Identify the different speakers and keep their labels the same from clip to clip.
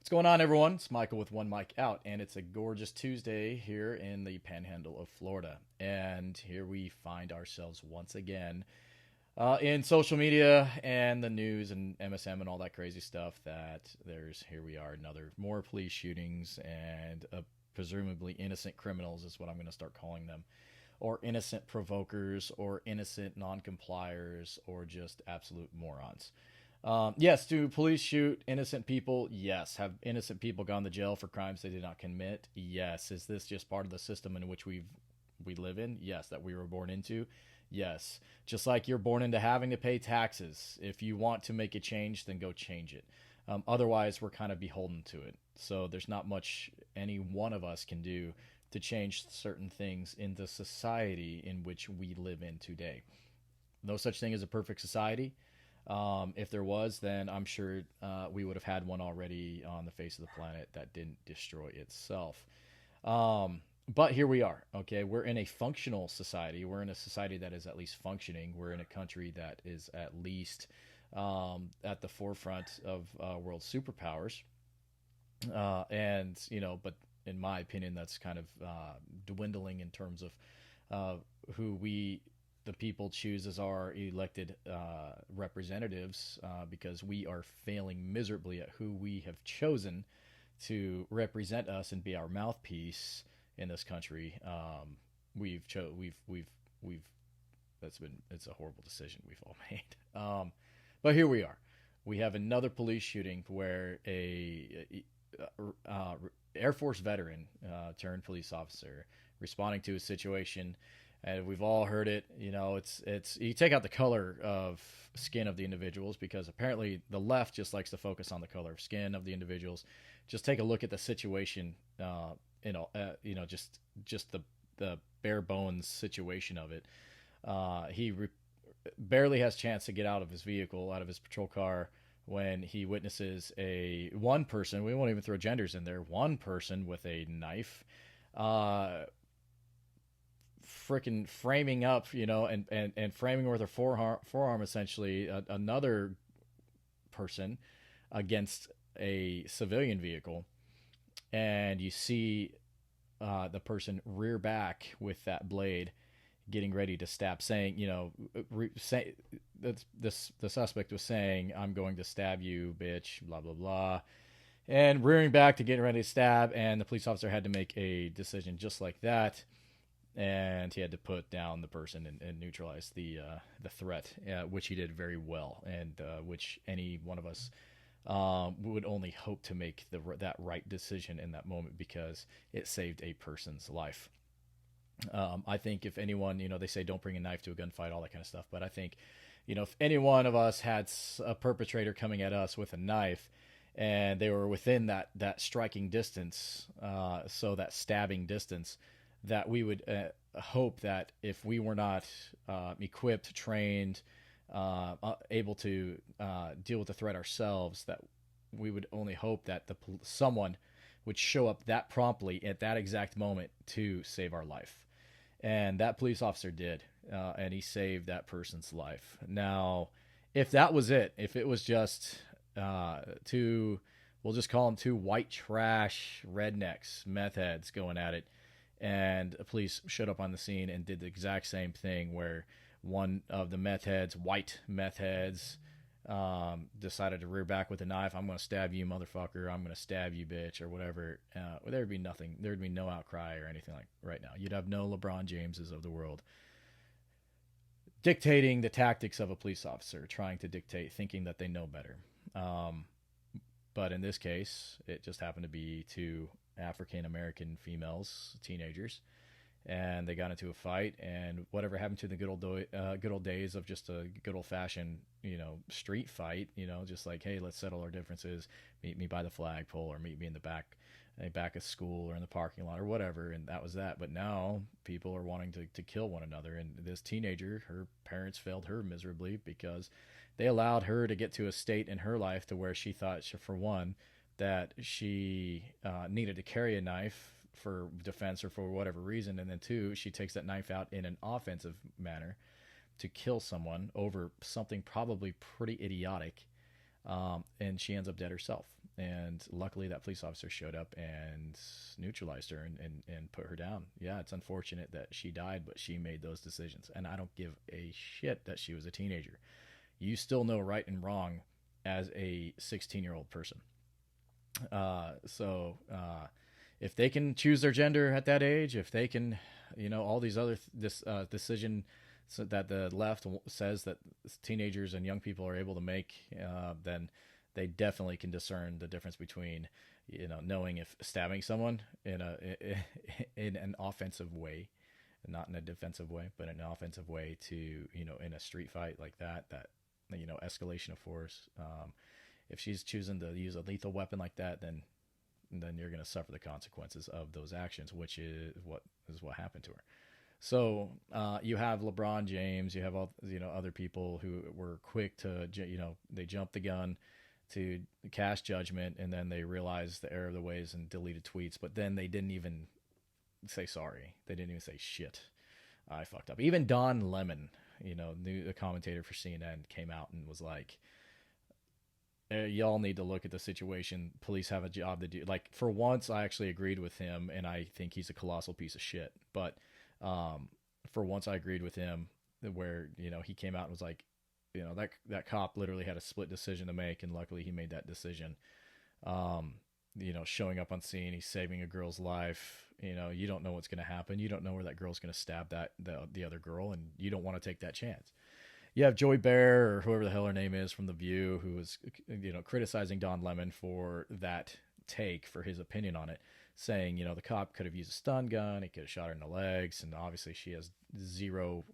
Speaker 1: What's going on, everyone? It's Michael with One Mic Out, and it's a gorgeous Tuesday here in the panhandle of Florida. And here we find ourselves once again in social media and the news and MSM and all that crazy stuff. Here we are, another more police shootings and presumably innocent criminals is what I'm going to start calling them, or innocent provokers, or innocent non-compliers, or just absolute morons. Yes, do police shoot innocent people? Yes. Have innocent people gone to jail for crimes they did not commit? Yes. Is this just part of the system in which we live in? Yes. That we were born into? Yes. Just like you're born into having to pay taxes. If you want to make a change, then go change it. Otherwise, we're kind of beholden to it. So there's not much any one of us can do to change certain things in the society in which we live in today. No such thing as a perfect society. If there was, then I'm sure we would have had one already on the face of the planet that didn't destroy itself. But here we are. Okay, we're in a functional society. We're in a society that is at least functioning. We're in a country that is at least at the forefront of world superpowers. But in my opinion, that's kind of dwindling in terms of who the people choose as our elected representatives, because we are failing miserably at who we have chosen to represent us and be our mouthpiece in this country. We've it's a horrible decision we've all made. But here we are. We have another police shooting where a Air Force veteran turned police officer responding to a situation, and we've all heard it. It's you take out the color of skin of the individuals, because apparently the left just likes to focus on the color of skin of the individuals. Just take a look at the situation. Just the bare bones situation of it. Barely has chance to get out of his vehicle, out of his patrol car, when he witnesses one person. We won't even throw genders in there. One person with a knife, freaking framing up, and framing with her forearm essentially another person against a civilian vehicle, and you see the person rear back with that blade, getting ready to stab, saying, the suspect was saying, "I'm going to stab you, bitch," blah blah blah, and rearing back to get ready to stab, and the police officer had to make a decision just like that, and he had to put down the person and neutralize the threat, which he did very well, and which any one of us would only hope to make that right decision in that moment, because it saved a person's life. I think if anyone, they say don't bring a knife to a gunfight, all that kind of stuff. But I think, if any one of us had a perpetrator coming at us with a knife, and they were within that striking distance, so that stabbing distance, that we would hope that if we were not equipped, trained, able to deal with the threat ourselves, that we would only hope that someone would show up that promptly at that exact moment to save our life. And that police officer did, and he saved that person's life. Now, if that was it, if it was just we'll just call them two white trash rednecks, meth heads going at it, and the police showed up on the scene and did the exact same thing, where one of the white meth heads, decided to rear back with a knife. "I'm going to stab you, motherfucker. I'm going to stab you, bitch," or whatever. There'd be nothing. There'd be no outcry or anything like right now. You'd have no LeBron Jameses of the world dictating the tactics of a police officer, trying to dictate, thinking that they know better. But in this case, it just happened to be two African American females, teenagers, and they got into a fight, and whatever happened to the good old days of just a good old fashioned, street fight, just like, hey, let's settle our differences, meet me by the flagpole, or meet me in the back of school, or in the parking lot, or whatever, and that was that. But now people are wanting to kill one another, and this teenager, her parents failed her miserably, because they allowed her to get to a state in her life to where she thought, for one, that she needed to carry a knife for defense or for whatever reason, and then two, she takes that knife out in an offensive manner to kill someone over something probably pretty idiotic, and she ends up dead herself. And luckily, that police officer showed up and neutralized her and put her down. Yeah, it's unfortunate that she died, but she made those decisions. And I don't give a shit that she was a teenager. You still know right and wrong as a 16-year-old person. If they can choose their gender at that age, if they can, all these other decision so that the left says that teenagers and young people are able to make, then they definitely can discern the difference between, knowing if stabbing someone in an offensive way, not in a defensive way, but in an offensive way to, in a street fight like that, escalation of force. If she's choosing to use a lethal weapon like that, then you're going to suffer the consequences of those actions, which is what happened to her. So you have LeBron James, you have all other people who were quick to they jumped the gun to cast judgment, and then they realized the error of the ways and deleted tweets. But then they didn't even say sorry. They didn't even say shit. I fucked up. Even Don Lemon, the commentator for CNN, came out and was like, y'all need to look at the situation. Police have a job to do. Like, for once, I actually agreed with him, and I think he's a colossal piece of shit. But for once, I agreed with him where, he came out and was like, that cop literally had a split decision to make, and luckily he made that decision. Showing up on scene, he's saving a girl's life. You don't know what's going to happen. You don't know where that girl's going to stab the other girl, and you don't want to take that chance. You have Joy Bear, or whoever the hell her name is, from The View, who was, criticizing Don Lemon for that take, for his opinion on it, saying, the cop could have used a stun gun, he could have shot her in the legs, and obviously she has zero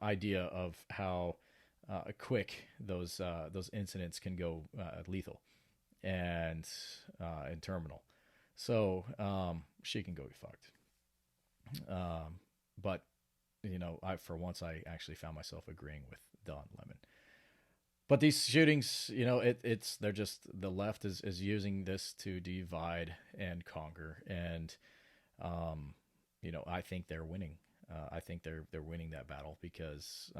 Speaker 1: idea of how quick those incidents can go lethal and terminal. So she can go be fucked. But for once, I actually found myself agreeing with Don Lemon. But these shootings, they're just, the left is using this to divide and conquer, and I think they're winning. I think they're winning that battle because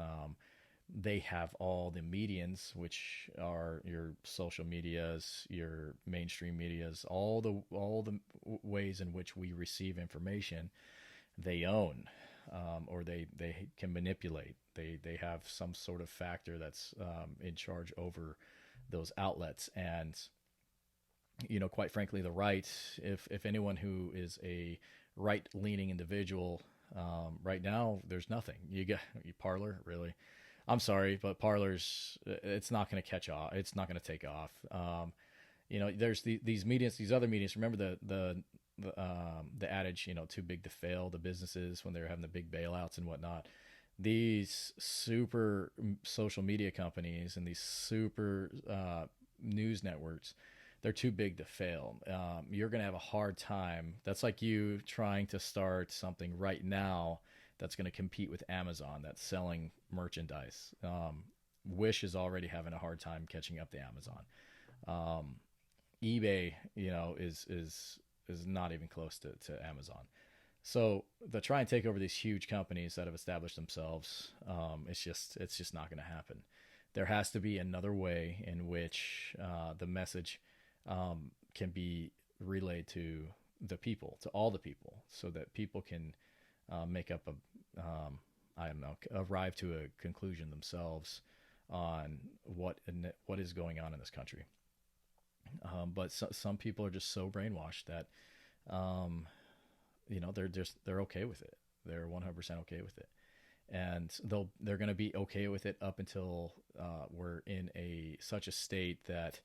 Speaker 1: they have all the medians, which are your social medias, your mainstream medias, all the ways in which we receive information. They own. Or they can manipulate. They have some sort of factor that's in charge over those outlets. And, quite frankly, the right, if anyone who is a right-leaning individual, right now, there's nothing. You Parler, really? I'm sorry, but Parler's, it's not going to catch off. It's not going to take off. There's these mediums, these other mediums. Remember the adage, too big to fail, the businesses when they were having the big bailouts and whatnot. These super social media companies and these super news networks, they're too big to fail. You're going to have a hard time. That's like you trying to start something right now that's going to compete with Amazon that's selling merchandise. Wish is already having a hard time catching up to Amazon. eBay, is not even close to Amazon. So to try and take over these huge companies that have established themselves, it's just not going to happen. There has to be another way in which the message can be relayed to the people, to all the people, so that people can make up arrive to a conclusion themselves on what is going on in this country. But some people are just so brainwashed that, they're okay with it. They're 100% okay with it, and they're going to be okay with it up until we're in such a state that,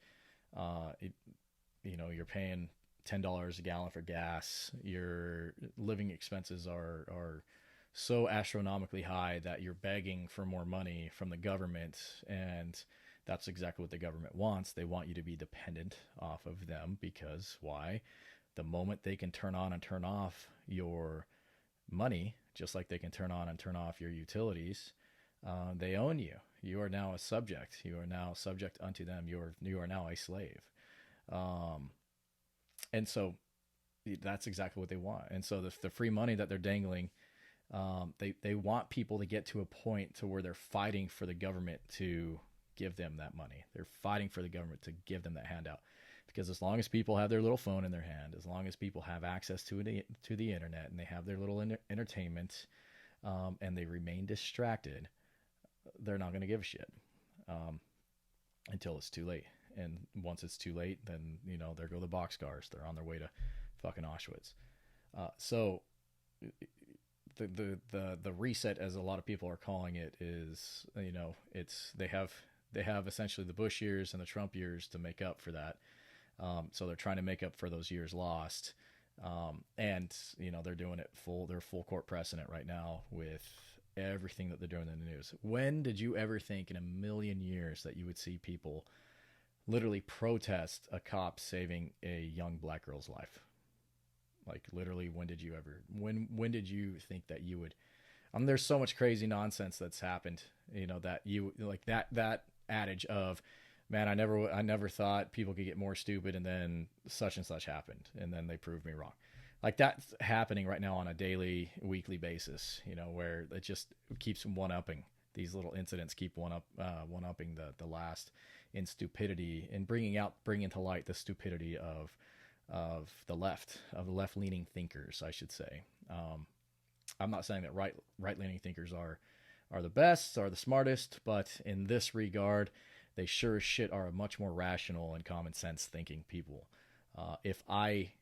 Speaker 1: you're paying $10 a gallon for gas. Your living expenses are so astronomically high that you're begging for more money from the government, and that's exactly what the government wants. They want you to be dependent off of them, because why? The moment they can turn on and turn off your money, just like they can turn on and turn off your utilities, they own you. You are now a subject. You are now subject unto them. You are now a slave. And so that's exactly what they want. And so the free money that they're dangling They want people to get to a point to where they're fighting for the government to give them that money. They're fighting for the government to give them that handout. Because as long as people have their little phone in their hand, as long as people have access to the internet, and they have their little entertainment, and they remain distracted, they're not going to give a shit until it's too late. And once it's too late, then there go the boxcars. They're on their way to fucking Auschwitz. So the reset, as a lot of people are calling it, is it's they have essentially the Bush years and the Trump years to make up for that. So they're trying to make up for those years lost. And they're doing it they're full court pressing it right now with everything that they're doing in the news. When did you ever think in a million years that you would see people literally protest a cop saving a young black girl's life? Like, literally, when did you think that you would? There's so much crazy nonsense that's happened, that you like that adage of, man, I never thought people could get more stupid, and then such and such happened, and then they proved me wrong. Like, that's happening right now on a daily, weekly basis, where it just keeps one-upping. These little incidents keep one-upping the last in stupidity, and bringing to light the stupidity of the left-leaning thinkers, I should say. I'm not saying that right-leaning thinkers are the best, are the smartest, but in this regard, they sure as shit are a much more rational and common sense thinking people. If I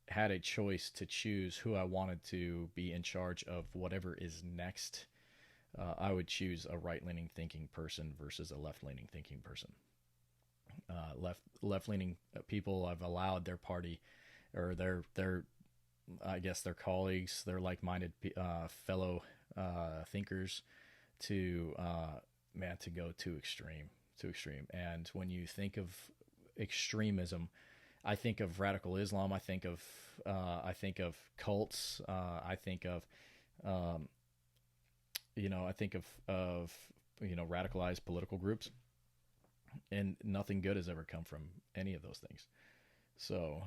Speaker 1: had a choice to choose who I wanted to be in charge of whatever is next, I would choose a right-leaning thinking person versus a left-leaning thinking person. Left-leaning people have allowed their party, or their I guess their colleagues, their like-minded fellow thinkers, to go too extreme. And when you think of extremism, I think of radical Islam. I think of cults. I think of radicalized political groups, and nothing good has ever come from any of those things. So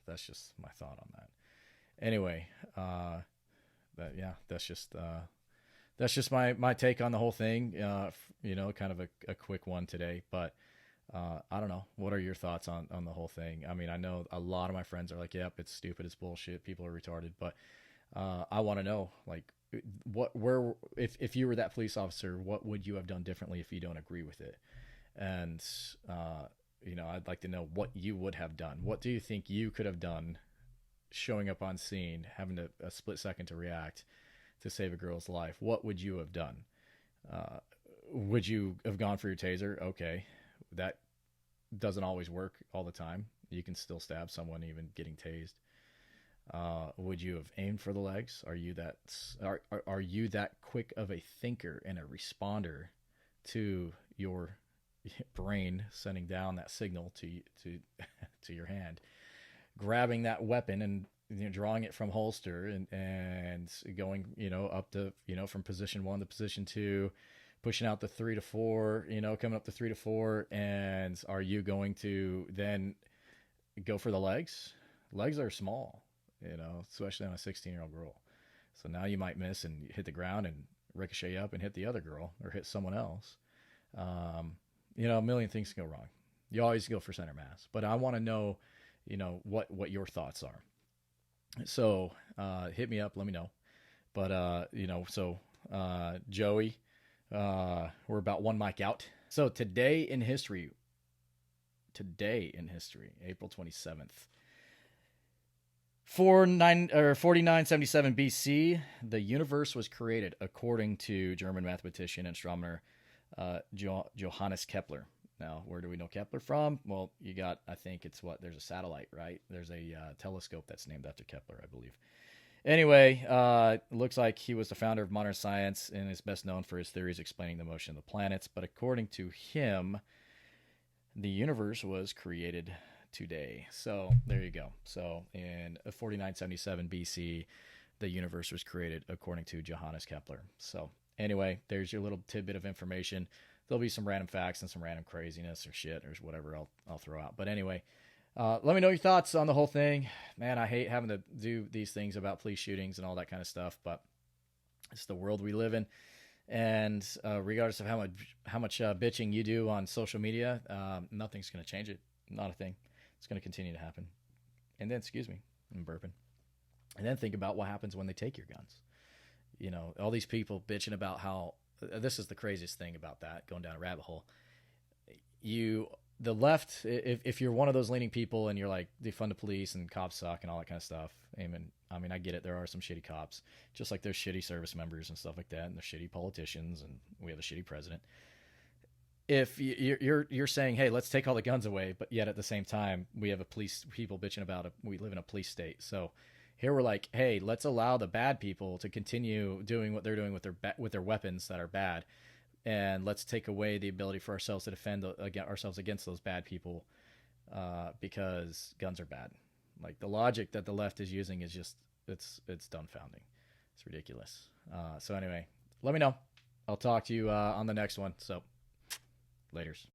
Speaker 1: that's just my thought on that. Anyway, that's just my take on the whole thing. Kind of a quick one today, but I don't know. What are your thoughts on the whole thing? I mean, I know a lot of my friends are like, yep, it's stupid, it's bullshit, people are retarded, but I want to know, like, if you were that police officer, what would you have done differently if you don't agree with it? And I'd like to know what you would have done. What do you think you could have done, showing up on scene, having a split second to react to save a girl's life? What would you have done? Would you have gone for your taser? Okay, that doesn't always work all the time. You can still stab someone even getting tased. Would you have aimed for the legs? Are you that quick of a thinker and a responder to your brain sending down that signal to your hand, grabbing that weapon and drawing it from holster and going up to from position 1 to position 2, pushing out the 3 to 4, coming up to 3 to 4, and are you going to then go for the legs? Legs are small, especially on a 16-year-old girl. So now you might miss and hit the ground and ricochet up and hit the other girl or hit someone else. A million things can go wrong. You always go for center mass, but I want to know, what your thoughts are. So, hit me up, let me know. But, Joey, we're about one mic out. So today in history, April 27th, 4977 BC, the universe was created according to German mathematician and astronomer Johannes Kepler. Now, where do we know Kepler from? Well, there's a satellite, right? There's a telescope that's named after Kepler, I believe. Anyway, looks like he was the founder of modern science and is best known for his theories explaining the motion of the planets. But according to him, the universe was created today. So there you go. So in 4977 BC, the universe was created according to Johannes Kepler. So anyway, there's your little tidbit of information. There'll be some random facts and some random craziness or shit or whatever I'll throw out. But anyway, let me know your thoughts on the whole thing. Man, I hate having to do these things about police shootings and all that kind of stuff, but It's the world we live in. And regardless of how much bitching you do on social media, nothing's going to change it. Not a thing. It's going to continue to happen. And then, excuse me, I'm burping. And then think about what happens when they take your guns. All these people bitching about how this is the craziest thing about that, going down a rabbit hole. The left, if you're one of those leaning people and you're like defund the police and cops suck and all that kind of stuff, I mean, I get it. There are some shitty cops, just like there's shitty service members and stuff like that, and there's shitty politicians, and we have a shitty president. If you're saying, hey, let's take all the guns away, but yet at the same time we have a police people bitching about it, we live in a police state. So here we're like, hey, let's allow the bad people to continue doing what they're doing with their weapons that are bad, and let's take away the ability for ourselves to defend ourselves against those bad people, because guns are bad. Like, the logic that the left is using is just it's dumbfounding. It's ridiculous. So anyway, let me know. I'll talk to you on the next one. So laters.